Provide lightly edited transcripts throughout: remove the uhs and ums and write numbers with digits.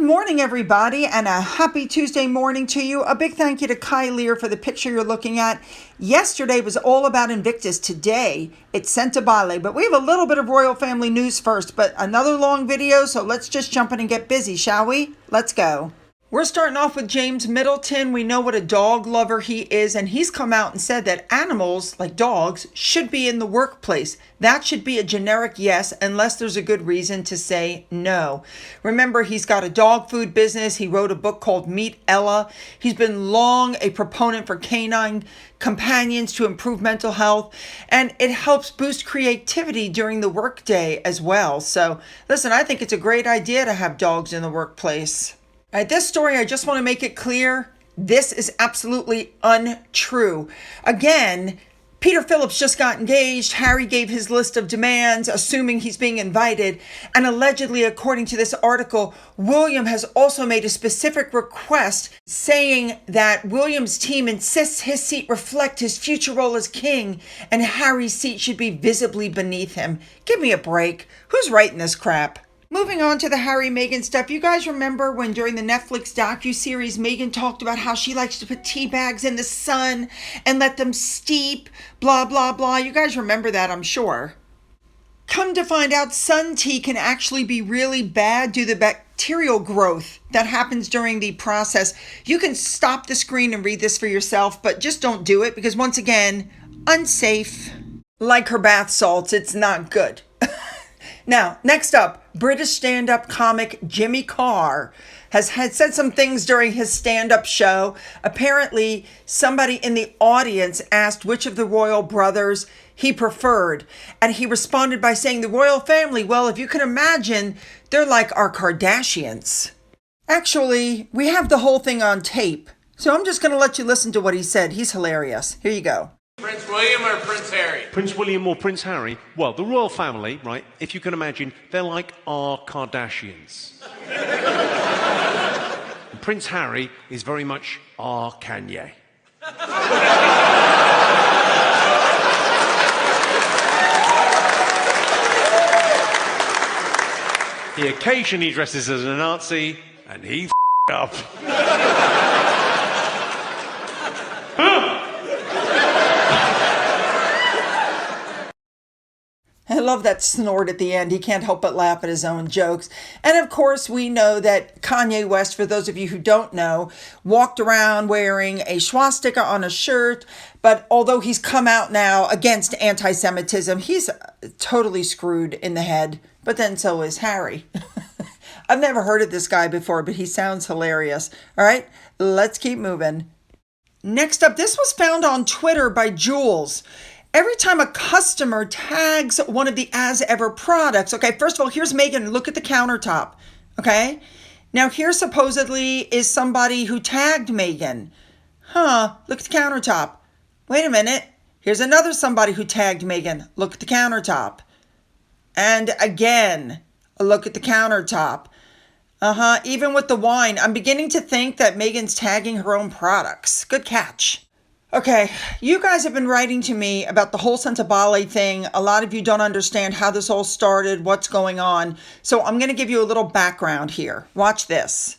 morning, everybody, and a happy Tuesday morning to you. A big thank you to Kai Lear for the picture you're looking at. Yesterday was all about Invictus. Today, it's Sentebale. But we have a little bit of royal family news first, but another long video, so let's just jump in and get busy, shall we? Let's go. We're starting off with James Middleton. We know what a dog lover he is, and he's come out and said that animals, like dogs, should be in the workplace. That should be a generic yes, unless there's a good reason to say no. Remember, he's got a dog food business. He wrote a book called Meet Ella. He's been long a proponent for canine companions to improve mental health, and it helps boost creativity during the workday as well. So, listen, I think it's a great idea to have dogs in the workplace. All right, this story, I just want to make it clear, this is absolutely untrue. Again, Peter Phillips just got engaged. Harry gave his list of demands, assuming he's being invited. And allegedly, according to this article, William has also made a specific request saying that William's team insists his seat reflect his future role as king and Harry's seat should be visibly beneath him. Give me a break. Who's writing this crap? Moving on to the Harry-Meghan stuff, you guys remember when during the Netflix docuseries, Meghan talked about how she likes to put tea bags in the sun and let them steep, blah, blah, blah. You guys remember that, I'm sure. Come to find out, sun tea can actually be really bad due to the bacterial growth that happens during the process. You can stop the screen and read this for yourself, but just don't do it because, once again, unsafe. Like her bath salts, it's not good. Now, next up, British stand-up comic Jimmy Carr had said some things during his stand-up show. Apparently, somebody in the audience asked which of the royal brothers he preferred. And he responded by saying, the royal family, well, if you can imagine, they're like our Kardashians. Actually, we have the whole thing on tape. So I'm just going to let you listen to what he said. He's hilarious. Here you go. Prince William or Prince Harry? Prince William or Prince Harry? Well, the royal family, right, if you can imagine, they're like our Kardashians. Prince Harry is very much our Kanye. He occasionally dresses as a Nazi, and he up. I love that snort at the end. He can't help but laugh at his own jokes. And of course, we know that Kanye West, for those of you who don't know, walked around wearing a swastika on a shirt. But although he's come out now against anti-Semitism, he's totally screwed in the head. But then so is Harry. I've never heard of this guy before, but he sounds hilarious. All right, let's keep moving. Next up, this was found on Twitter by Jules. Every time a customer tags one of the As Ever products, okay, first of all, here's Meghan. Look at the countertop, okay? Now, here supposedly is somebody who tagged Meghan. Look at the countertop. Wait a minute. Here's another somebody who tagged Meghan. Look at the countertop. And again, look at the countertop. Even with the wine, I'm beginning to think that Meghan's tagging her own products. Good catch. Okay, you guys have been writing to me about the whole Sentebale thing. A lot of you don't understand how this all started, what's going on. So I'm going to give you a little background here. Watch this.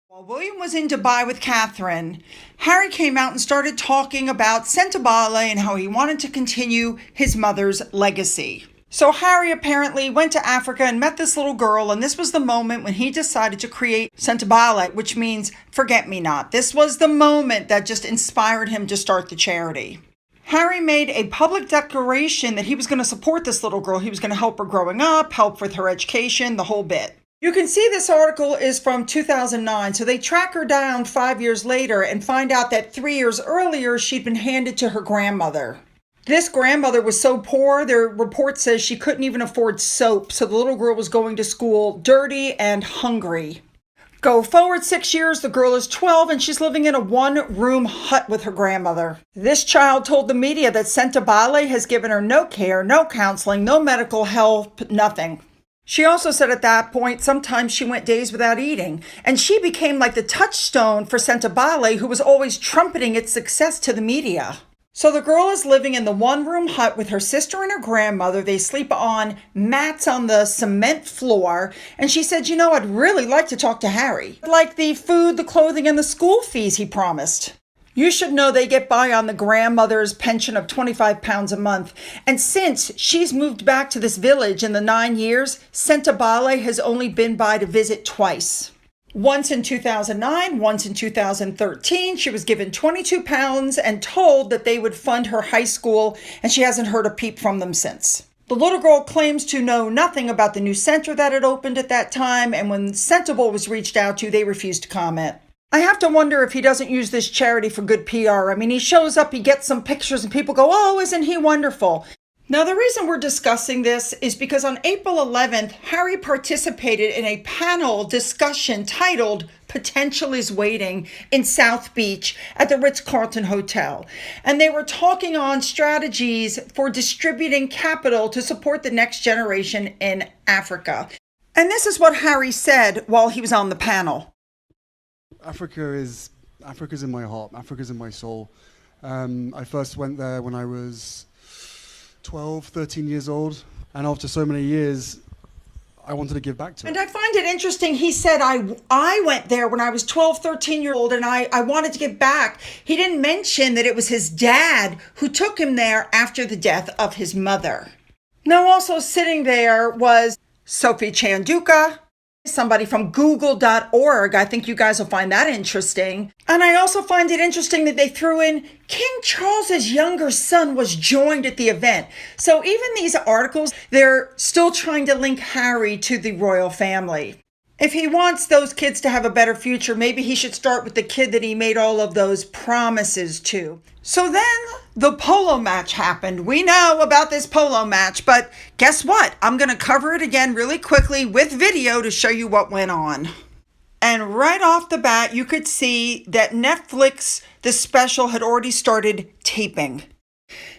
While William was in Dubai with Catherine, Harry came out and started talking about Sentebale and how he wanted to continue his mother's legacy. So Harry apparently went to Africa and met this little girl, and this was the moment when he decided to create Sentebale, which means forget-me-not. This was the moment that just inspired him to start the charity. Harry made a public declaration that he was going to support this little girl. He was going to help her growing up, help with her education, the whole bit. You can see this article is from 2009, so they track her down 5 years later and find out that 3 years earlier she'd been handed to her grandmother. This grandmother was so poor, their report says she couldn't even afford soap, so the little girl was going to school dirty and hungry. Go forward 6 years, the girl is 12 and she's living in a one-room hut with her grandmother. This child told the media that Sentebale has given her no care, no counseling, no medical help, nothing. She also said at that point, sometimes she went days without eating, and she became like the touchstone for Sentebale, who was always trumpeting its success to the media. So the girl is living in the one-room hut with her sister and her grandmother. They sleep on mats on the cement floor. And she said, I'd really like to talk to Harry. I'd like the food, the clothing, and the school fees he promised. You should know they get by on the grandmother's pension of £25 a month. And since she's moved back to this village in the 9 years, Sentebale has only been by to visit twice. Once in 2009, once in 2013, she was given £22 and told that they would fund her high school, and she hasn't heard a peep from them since. The little girl claims to know nothing about the new center that had opened at that time, and when Sentebale was reached out to, they refused to comment. I have to wonder if he doesn't use this charity for good PR. I mean, he shows up, he gets some pictures, and people go, oh, isn't he wonderful? Now, the reason we're discussing this is because on April 11th, Harry participated in a panel discussion titled Potential is Waiting in South Beach at the Ritz-Carlton Hotel. And they were talking on strategies for distributing capital to support the next generation in Africa. And this is what Harry said while he was on the panel. Africa's in my heart. Africa's in my soul. I first went there when I was 12, 13 years old. And after so many years, I wanted to give back to it. And I find it interesting. He said, I went there when I was 12, 13 years old, and I wanted to give back. He didn't mention that it was his dad who took him there after the death of his mother. Now, also sitting there was Sophie Chanduka, somebody from google.org. I think you guys will find that interesting. And I also find it interesting that they threw in King Charles's younger son was joined at the event. So even these articles, they're still trying to link Harry to the royal family. If he wants those kids to have a better future, maybe he should start with the kid that he made all of those promises to. So then the polo match happened. We know about this polo match, but guess what? I'm going to cover it again really quickly with video to show you what went on. And right off the bat, you could see that Netflix, the special, had already started taping.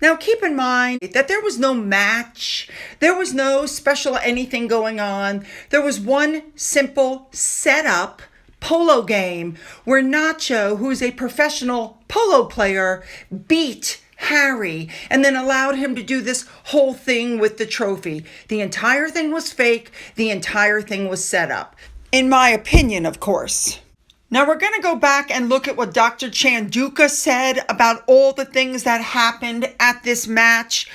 Now, keep in mind that there was no match. There was no special anything going on. There was one simple setup polo game where Nacho, who's a professional polo player, beat Harry and then allowed him to do this whole thing with the trophy. The entire thing was fake. The entire thing was set up. In my opinion, of course. Now we're going to go back and look at what Dr. Chanduka said about all the things that happened at this match.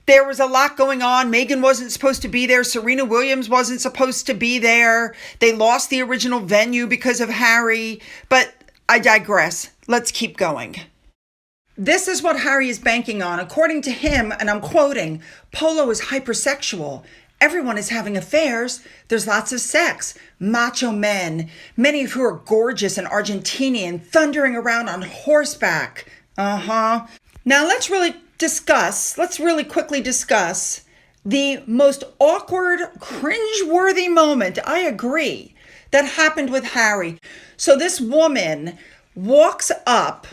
There was a lot going on. Meghan wasn't supposed to be there. Serena Williams wasn't supposed to be there. They lost the original venue because of Harry. But I digress. Let's keep going. This is what Harry is banking on. According to him, and I'm quoting, polo is hypersexual. Everyone is having affairs. There's lots of sex. Macho men, many of who are gorgeous and Argentinian, thundering around on horseback. Now let's really quickly discuss the most awkward, cringe-worthy moment, I agree, that happened with Harry. So this woman walks up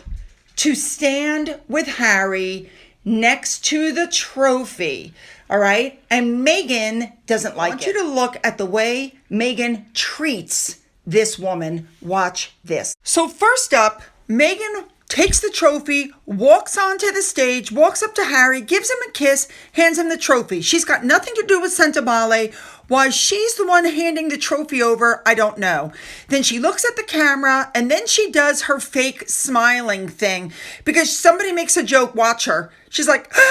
to stand with Harry next to the trophy. All right. And Meghan doesn't like it. I want you to look at the way Meghan treats this woman. Watch this. So first up, Meghan takes the trophy, walks onto the stage, walks up to Harry, gives him a kiss, hands him the trophy. She's got nothing to do with Sentebale. Why she's the one handing the trophy over, I don't know. Then she looks at the camera and then she does her fake smiling thing because somebody makes a joke. Watch her. She's like, so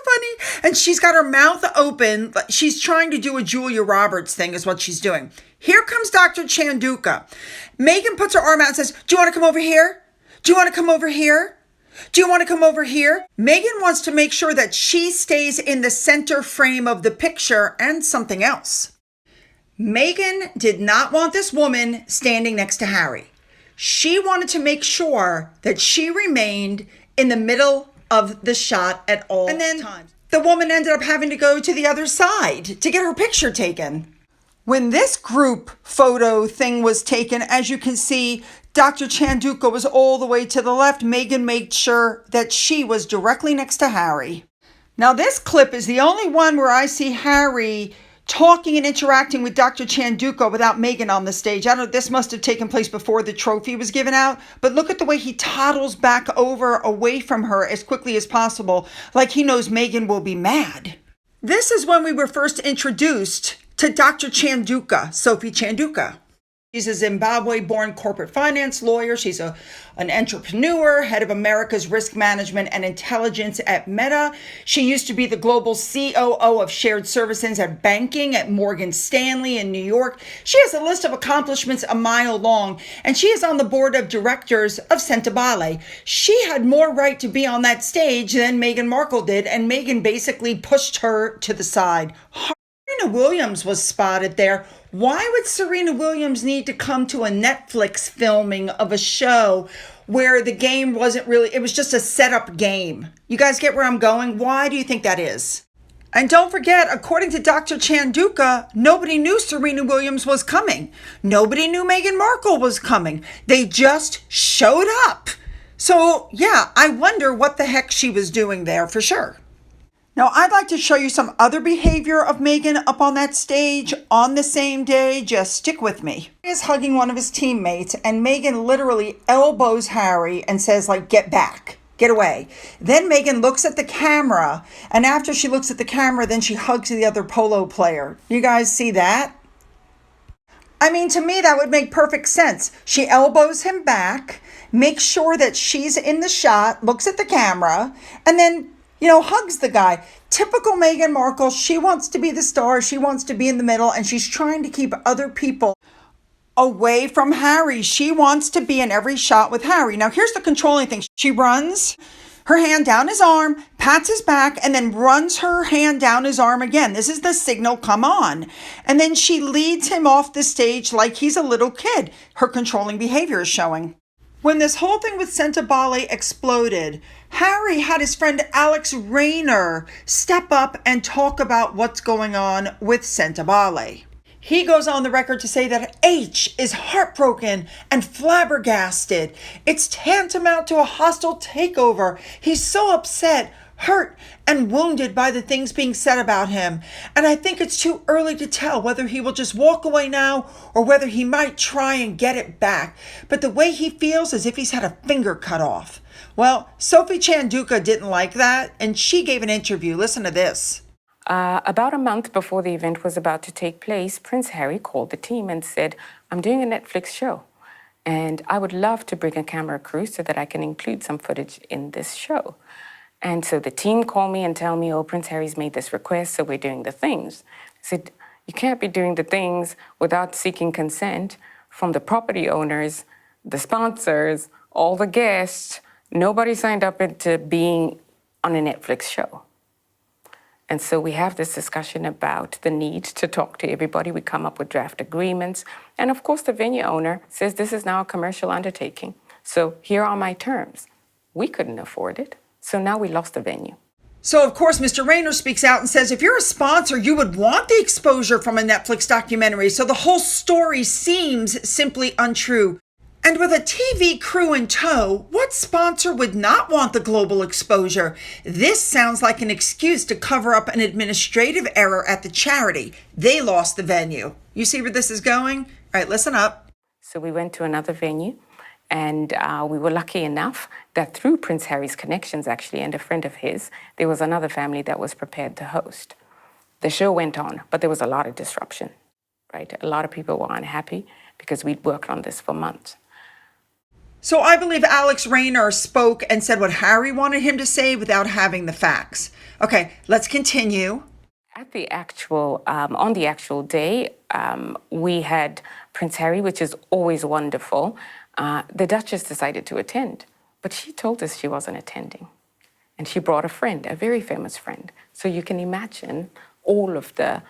funny. And she's got her mouth open. She's trying to do a Julia Roberts thing is what she's doing. Here comes Dr. Chanduka. Meghan puts her arm out and says, do you want to come over here? Do you want to come over here? Do you want to come over here? Meghan wants to make sure that she stays in the center frame of the picture and something else. Meghan did not want this woman standing next to Harry. She wanted to make sure that she remained in the middle of the shot at all times. The woman ended up having to go to the other side to get her picture taken. When this group photo thing was taken, as you can see, Dr. Chanduka was all the way to the left. Meghan made sure that she was directly next to Harry. Now this clip is the only one where I see Harry talking and interacting with Dr. Chanduka without Meghan on the stage. I don't know, this must have taken place before the trophy was given out, but look at the way he toddles back over away from her as quickly as possible, like he knows Meghan will be mad. This is when we were first introduced to Dr. Chanduka, Sophie Chanduka. She's a Zimbabwe-born corporate finance lawyer. She's an entrepreneur, head of America's risk management and intelligence at Meta. She used to be the global COO of shared services and banking at Morgan Stanley in New York. She has a list of accomplishments a mile long, and she is on the board of directors of Sentebale. She had more right to be on that stage than Meghan Markle did, and Meghan basically pushed her to the side. Serena Williams was spotted there. Why would Serena Williams need to come to a Netflix filming of a show where the game wasn't really, it was just a setup game? You guys get where I'm going? Why do you think that is? And don't forget, according to Dr. Chanduka, nobody knew Serena Williams was coming. Nobody knew Meghan Markle was coming. They just showed up. So yeah, I wonder what the heck she was doing there for sure. Now, I'd like to show you some other behavior of Meghan up on that stage on the same day. Just stick with me. He is hugging one of his teammates, and Meghan literally elbows Harry and says, like, get back, get away. Then Meghan looks at the camera, and after she looks at the camera, then she hugs the other polo player. You guys see that? I mean, to me, that would make perfect sense. She elbows him back, makes sure that she's in the shot, looks at the camera, and then hugs the guy. Typical Meghan Markle. She wants to be the star. She wants to be in the middle, and she's trying to keep other people away from Harry. She wants to be in every shot with Harry. Now, here's the controlling thing. She runs her hand down his arm, pats his back, and then runs her hand down his arm again. This is the signal, come on. And then she leads him off the stage like he's a little kid. Her controlling behavior is showing. When this whole thing with Sentebale exploded, Harry had his friend Alex Rayner step up and talk about what's going on with Sentebale. He goes on the record to say that H is heartbroken and flabbergasted. It's tantamount to a hostile takeover. He's so upset, hurt, and wounded by the things being said about him. And I think it's too early to tell whether he will just walk away now or whether he might try and get it back. But the way he feels as if he's had a finger cut off. Well, Sophie Chanduka didn't like that, and she gave an interview. Listen to this. About a month before the event was about to take place, Prince Harry called the team and said, I'm doing a Netflix show, and I would love to bring a camera crew so that I can include some footage in this show. And so the team called me and tell me, oh, Prince Harry's made this request, so we're doing the things. I said, you can't be doing the things without seeking consent from the property owners, the sponsors, all the guests. Nobody signed up into being on a Netflix show. And so we have this discussion about the need to talk to everybody. We come up with draft agreements. And of course, the venue owner says this is now a commercial undertaking. So here are my terms. We couldn't afford it. So now we lost the venue. So, of course, Mr. Rayner speaks out and says, if you're a sponsor, you would want the exposure from a Netflix documentary. So the whole story seems simply untrue. And with a TV crew in tow, what sponsor would not want the global exposure? This sounds like an excuse to cover up an administrative error at the charity. They lost the venue. You see where this is going? All right, listen up. So we went to another venue, and we were lucky enough that through Prince Harry's connections, actually, and a friend of his, there was another family that was prepared to host. The show went on, but there was a lot of disruption, right? A lot of people were unhappy because we'd worked on this for months. So I believe Alex Rayner spoke and said what Harry wanted him to say without having the facts. Okay, let's continue. At the actual, on the actual day, we had Prince Harry, which is always wonderful. The Duchess decided to attend, but she told us she wasn't attending. And she brought a friend, a very famous friend. So you can imagine all of the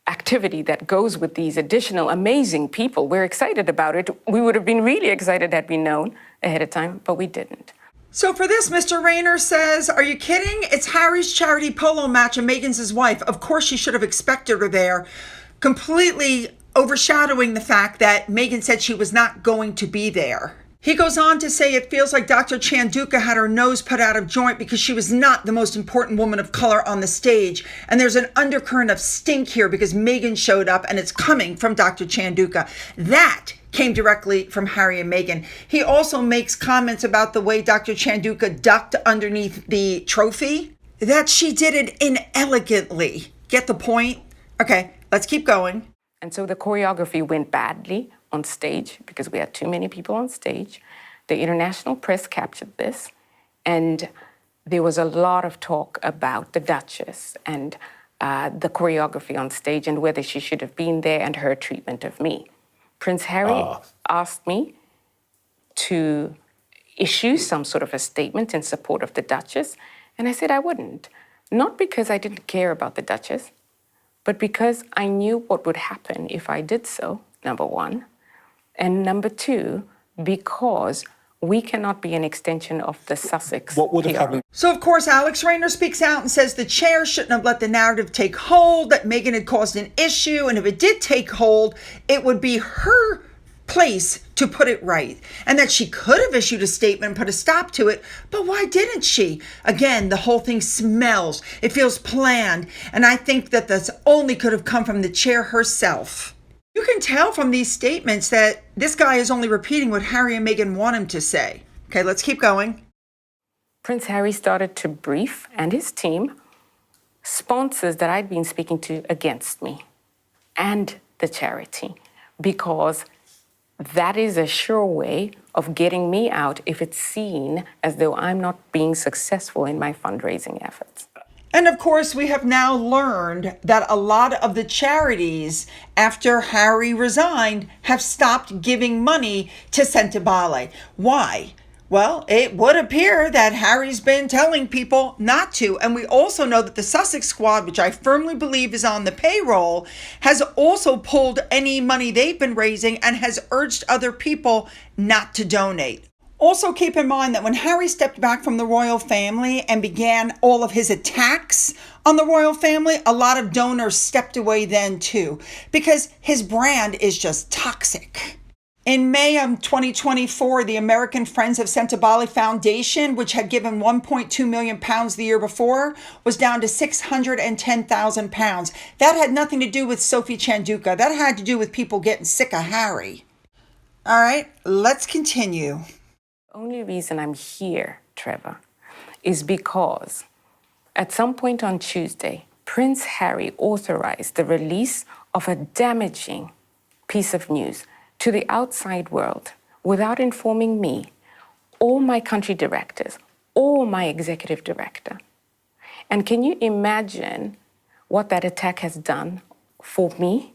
activity that goes with these additional amazing people. We're excited about it. We would have been really excited had we known ahead of time, but we didn't. So for this, Mr. Rayner says, are you kidding? It's Harry's charity polo match and Meghan's his wife. Of course she should have expected her there, completely overshadowing the fact that Meghan said she was not going to be there. He goes on to say it feels like Dr. Chanduka had her nose put out of joint because she was not the most important woman of color on the stage. And there's an undercurrent of stink here because Meghan showed up and it's coming from Dr. Chanduka. That came directly from Harry and Meghan. He also makes comments about the way Dr. Chanduka ducked underneath the trophy, that she did it inelegantly. Get the point? Okay, let's keep going. And so the choreography went badly on stage because we had too many people on stage. The international press captured this, and there was a lot of talk about the Duchess and the choreography on stage and whether she should have been there and her treatment of me. Prince Harry asked me to issue some sort of a statement in support of the Duchess, and I said I wouldn't. Not because I didn't care about the Duchess, but because I knew what would happen if I did so, number one. And number two, because we cannot be an extension of the Sussex. What would have PR. happened? So, of course, Alex Rayner speaks out and says the chair shouldn't have let the narrative take hold, that Meghan had caused an issue, and if it did take hold, it would be her place to put it right, and that she could have issued a statement and put a stop to it, but why didn't she? Again, the whole thing smells. It feels planned, and I think that this only could have come from the chair herself. You can tell from these statements that this guy is only repeating what Harry and Meghan want him to say. Okay, let's keep going. Prince Harry started to brief, and his team, sponsors that I'd been speaking to against me and the charity, because that is a sure way of getting me out if it's seen as though I'm not being successful in my fundraising efforts. And of course, we have now learned that a lot of the charities, after Harry resigned, have stopped giving money to Sentebale. Why? Well, it would appear that Harry's been telling people not to. And we also know that the Sussex squad, which I firmly believe is on the payroll, has also pulled any money they've been raising and has urged other people not to donate. Also, keep in mind that when Harry stepped back from the royal family and began all of his attacks on the royal family, a lot of donors stepped away then too, because his brand is just toxic. In May of 2024, the American Friends of Sentebale Foundation, which had given £1.2 million the year before, was down to £610,000. That had nothing to do with Sophie Chanduka. That had to do with people getting sick of Harry. All right, let's continue. The only reason I'm here, Trevor, is because at some point on Tuesday, Prince Harry authorized the release of a damaging piece of news to the outside world without informing me, or my country directors, or my executive director. And can you imagine what that attack has done for me,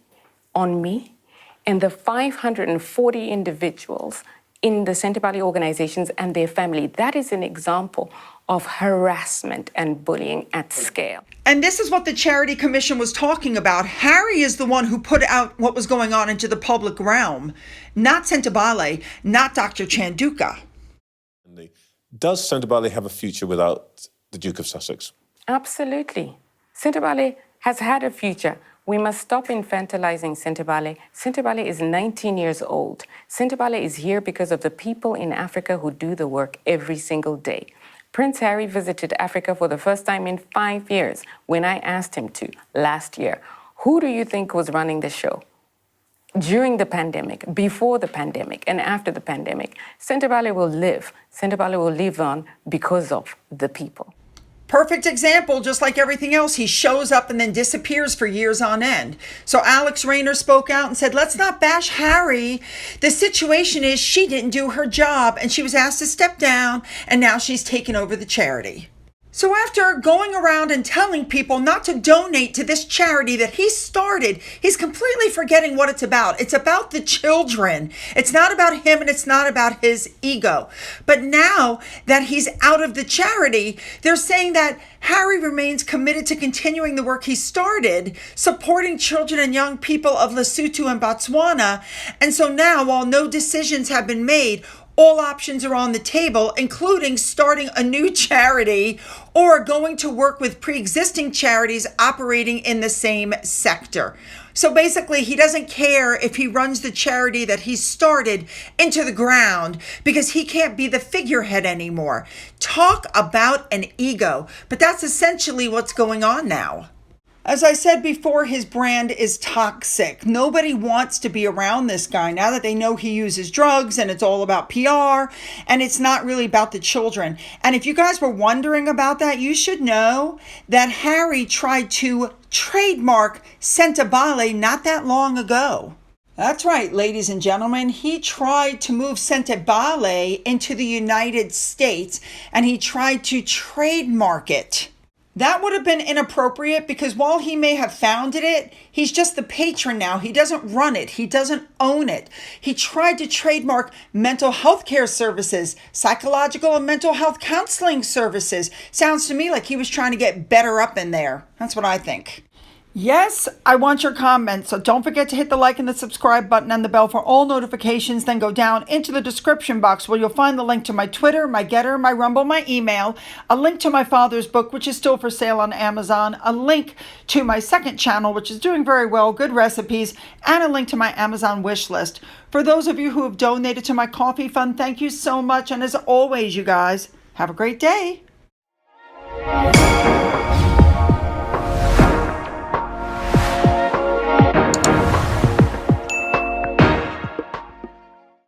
on me, and the 540 individuals in the Sentebale organizations and their family? That is an example of harassment and bullying at scale. And this is what the Charity Commission was talking about. Harry is the one who put out what was going on into the public realm, not Sentebale, not Dr. Chanduka. Does Sentebale have a future without the Duke of Sussex? Absolutely. Sentebale has had a future. We must stop infantilizing Sentebale. Sentebale is 19 years old. Sentebale is here because of the people in Africa who do the work every single day. Prince Harry visited Africa for the first time in 5 years when I asked him to last year. Who do you think was running the show? During the pandemic, before the pandemic, and after the pandemic, Sentebale will live. Sentebale will live on because of the people. Perfect example, just like everything else, he shows up and then disappears for years on end. So Alex Rayner spoke out and said, let's not bash Harry. The situation is she didn't do her job and she was asked to step down and now she's taken over the charity. So after going around and telling people not to donate to this charity that he started, he's completely forgetting what it's about. It's about the children. It's not about him and it's not about his ego. But now that he's out of the charity, they're saying that Harry remains committed to continuing the work he started, supporting children and young people of Lesotho and Botswana. And so now, while no decisions have been made, All options are on the table, including starting a new charity or going to work with pre-existing charities operating in the same sector. So basically, he doesn't care if he runs the charity that he started into the ground because he can't be the figurehead anymore. Talk about an ego, but that's essentially what's going on now. As I said before, his brand is toxic. Nobody wants to be around this guy now that they know he uses drugs and it's all about PR and it's not really about the children. And if you guys were wondering about that, you should know that Harry tried to trademark Sentebale not that long ago. That's right, ladies and gentlemen. He tried to move Sentebale into the United States and he tried to trademark it. That would have been inappropriate because while he may have founded it, he's just the patron now. He doesn't run it. He doesn't own it. He tried to trademark mental health care services, psychological and mental health counseling services. Sounds to me like he was trying to get better up in there. That's what I think. Yes, I want your comments, so don't forget to hit the like and the subscribe button and the bell for all notifications. Then go down into the description box where you'll find the link to my Twitter, my Gettr, my Rumble, my email, a link to my father's book, which is still for sale on Amazon, a link to my second channel, which is doing very well, good recipes, and a link to my Amazon wish list. For those of you who have donated to my coffee fund, thank you so much. And as always, you guys, have a great day.